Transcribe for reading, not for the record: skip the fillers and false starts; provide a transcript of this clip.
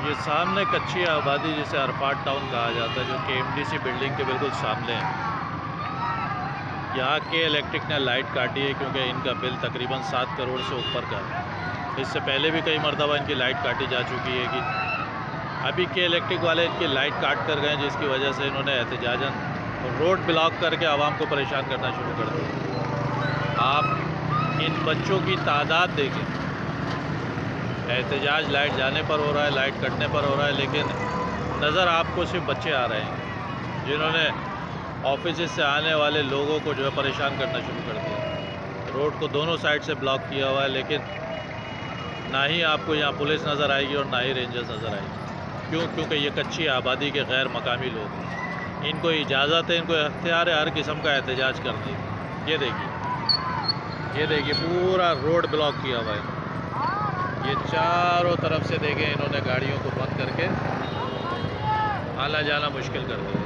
ये सामने कच्ची आबादी जिसे अरफाट टाउन कहा जाता है, जो कि एमडीसी बिल्डिंग के बिल्कुल सामने है। यहाँ के इलेक्ट्रिक ने लाइट काटी है क्योंकि इनका बिल तकरीबन 7 करोड़ से ऊपर का है। इससे पहले भी कई मरतबा इनकी लाइट काटी जा चुकी है कि अभी के इलेक्ट्रिक वाले इनकी लाइट काट कर गए, जिसकी वजह से इन्होंने एहतजाजन रोड ब्लॉक करके आवाम को परेशान करना शुरू कर दिया। आप इन बच्चों की तादाद देखें, एहतजाज लाइट जाने पर हो रहा है, लाइट कटने पर हो रहा है, लेकिन नज़र आपको सिर्फ बच्चे आ रहे हैं जिन्होंने ऑफिस से आने वाले लोगों को जो है परेशान करना शुरू कर दिया। रोड को दोनों साइड से ब्लॉक किया हुआ है, लेकिन ना ही आपको यहाँ पुलिस नज़र आएगी और ना ही रेंजर्स नज़र आएगी। क्यों? क्योंकि ये कच्ची आबादी के गैर मकामी लोग हैं। इनको इजाज़त है, इनको अख्तियार है हर किस्म का एहतजाज करने की। ये देखिए पूरा रोड ब्लॉक किया हुआ है। ये चारों तरफ से देखें, इन्होंने गाड़ियों को बंद करके आना जाना मुश्किल कर दिया।